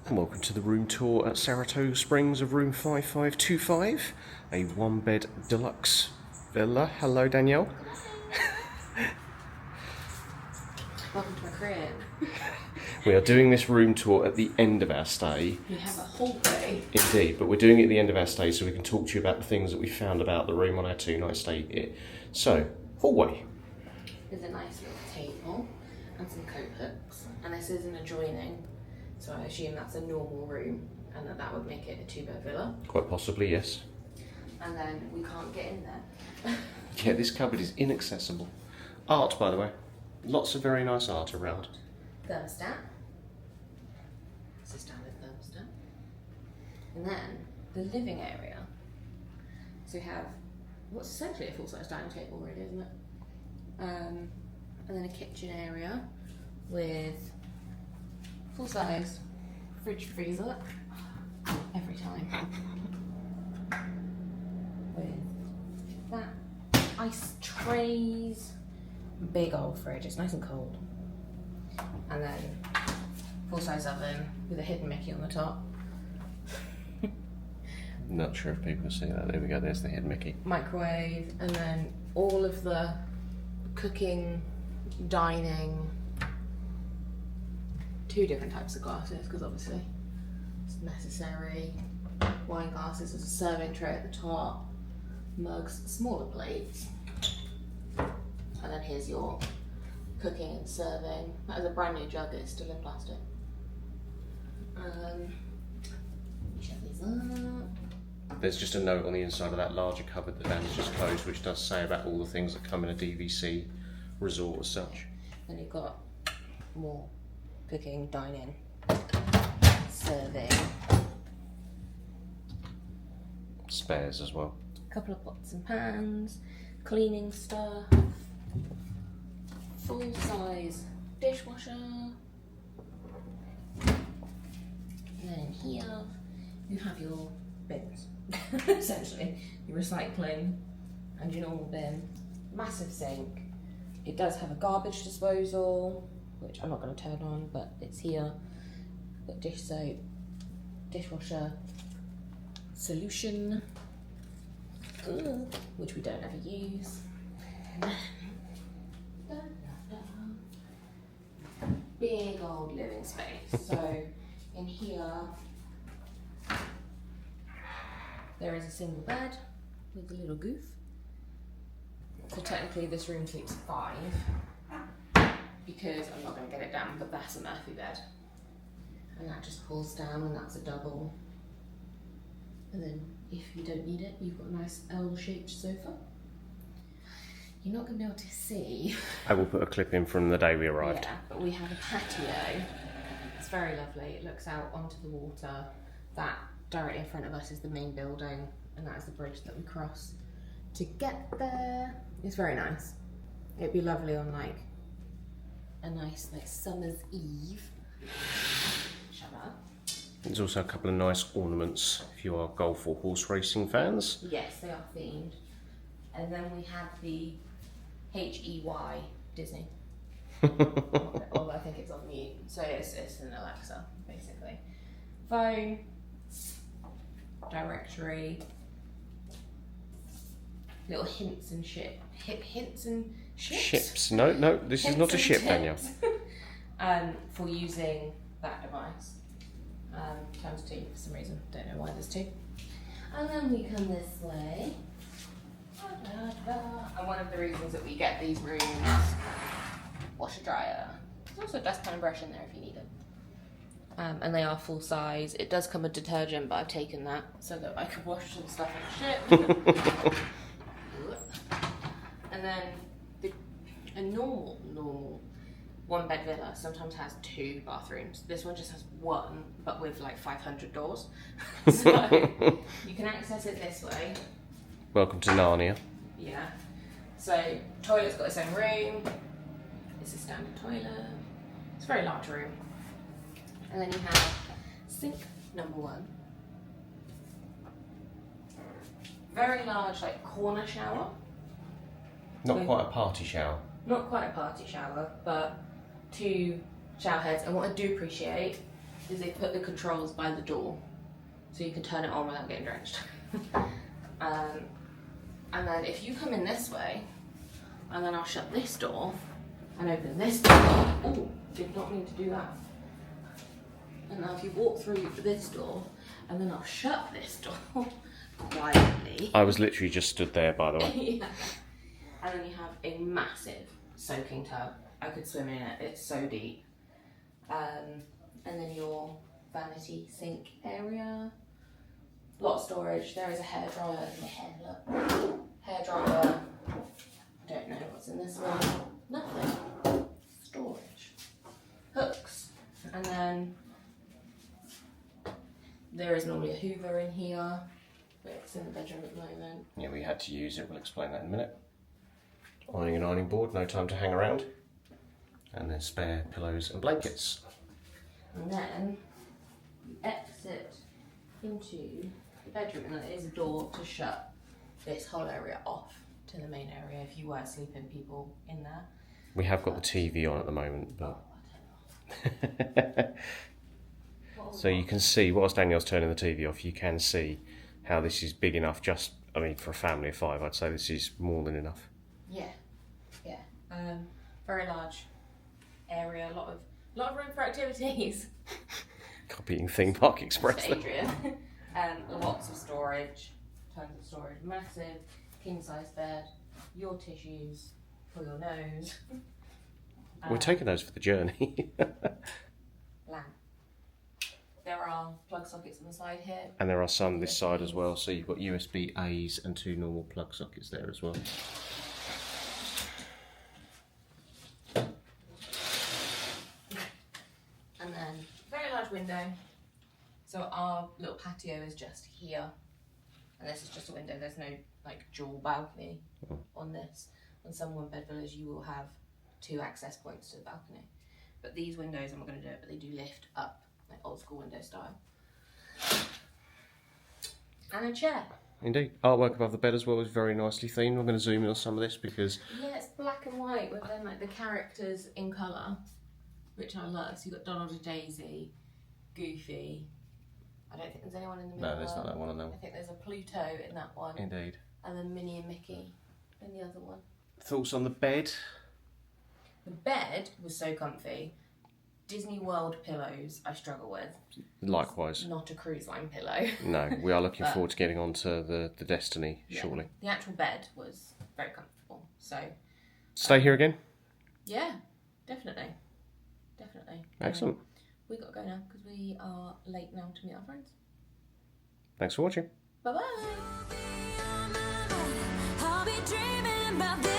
And welcome to the room tour at Saratoga Springs of room 5525, a one-bed deluxe villa. Hello, Danielle. Welcome to my crib. We are doing this room tour at the end of our stay. We have a hallway. Indeed, but we're doing it at the end of our stay so we can talk to you about the things that we found about the room on our two-night stay here. So, hallway. There's a nice little table and some coat hooks, and this is an adjoining, so I assume that's a normal room, and that would make it a two-bed villa. Quite possibly, yes. And then we can't get in there. Yeah, this cupboard is inaccessible. Art, by the way. Lots of very nice art around. Thermostat. It's a standard thermostat. And then the living area. So we have what's essentially a full-size dining table, really, isn't it? And then a kitchen area with full-size fridge freezer every time. With that, ice trays, big old fridge, it's nice and cold. And then full-size oven with a hidden Mickey on the top. Not sure if people can see that. There we go, there's the head Mickey. Microwave, and then all of the cooking, dining, two different types of glasses, because obviously it's necessary. Wine glasses with a serving tray at the top, mugs, smaller plates. And then here's your cooking and serving. That is a brand new jug, it's still in plastic. Shut these up. There's just a note on the inside of that larger cupboard that Dani's just closed, which does say about all the things that come in a DVC resort as such. Then you've got more cooking, dining, serving. Spares as well. A couple of pots and pans, cleaning stuff, full-size dishwasher. And then in here you have your bins, essentially your recycling and your normal bin. Massive sink. It does have a garbage disposal, which I'm not going to turn on, but it's here. Got dish soap, dishwasher, solution, which we don't ever use. Big old living space. So in here there is a single bed with a little goof. So technically this room sleeps 5 because I'm not going to get it down, but that's a Murphy bed. And that just pulls down and that's a double. And then if you don't need it, you've got a nice L-shaped sofa. You're not going to be able to see. I will put a clip in from the day we arrived. Yeah, but we have a patio. It's very lovely. It looks out onto the water. That directly in front of us is the main building, and that is the bridge that we cross to get there. It's very nice. It'd be lovely on like a nice like summer's eve. Shut up. There's also a couple of nice ornaments if you are golf or horse racing fans. Yes, they are themed. And then we have the HEY Disney. Although I think it's on mute. So it's an Alexa, basically. Phone, directory, little hints and hints and ships. Ships. No, this is not a ship, Danielle. For using that device. Times 2 for some reason. Don't know why there's 2. And then we come this way. And one of the reasons that we get these rooms, washer dryer. There's also a dustpan and brush in there if you need it. And they are full size. It does come with detergent, but I've taken that so that I could wash some stuff and shit. And then a normal one-bed villa sometimes has 2 bathrooms. This one just has 1, but with like 500 doors. So you can access it this way. Welcome to Narnia. Yeah. So toilet's got its own room. It's a standard toilet. It's a very large room. And then you have sink number 1. Very large like corner shower. Not quite a party shower. Not quite a party shower, but 2 shower heads. And what I do appreciate is they put the controls by the door, so you can turn it on without getting drenched. And then if you come in this way, and then I'll shut this door and open this door. Oh, did not mean to do that. And now if you walk through this door, and then I'll shut this door quietly. I was literally just stood there, by the way. Yeah. And then you have a massive soaking tub. I could swim in it, it's so deep. And then your vanity sink area. Lot of storage. There is a hairdryer in the head, look. Hairdryer. I don't know what's in this one. Nothing. Storage. Hooks. And then there is normally a Hoover in here. It's in the bedroom at the moment. Yeah, we had to use it. We'll explain that in a minute. Ironing and ironing board, no time to hang around. And then spare pillows and blankets. And then you exit into the bedroom, and there is a door to shut this whole area off to the main area if you were sleeping people in there. We have got the TV on at the moment, but... So you can see, whilst Danielle's turning the TV off, you can see how this is big enough just, I mean, for a family of 5, I'd say this is more than enough. Yeah, yeah. Very large area, a lot of room for activities. Copying Theme Park Express. Adrian. Lots of storage, tons of storage, massive king-size bed, your tissues for your nose. We're taking those for the journey. Lamp. There are plug sockets on the side here. And there are some this side as well, so you've got USB A's and 2 normal plug sockets there as well. And then very large window. So our little patio is just here, and this is just a window. There's no like dual balcony on this. On some one-bed villas, you will have 2 access points to the balcony. But these windows, I'm not going to do it, but they do lift up, like old school window style. And a chair. Indeed. Artwork above the bed as well is very nicely themed. I'm going to zoom in on some of this because... Yeah, it's black and white with then like the characters in colour, which I love. So you've got Donald and Daisy, Goofy. I don't think there's anyone in the middle. No, there's not that one on there. I think there's a Pluto in that one. Indeed. And then Minnie and Mickey in the other one. Thoughts on the bed? The bed was so comfy. Disney World pillows I struggle with. Likewise. Not a cruise line pillow. No, we are looking forward to getting onto the Destiny shortly. The actual bed was very comfortable. So stay here again? Yeah, definitely. Definitely. Excellent. We got to go now because we are late now to meet our friends. Thanks for watching. Bye bye. I'll be dreaming about this.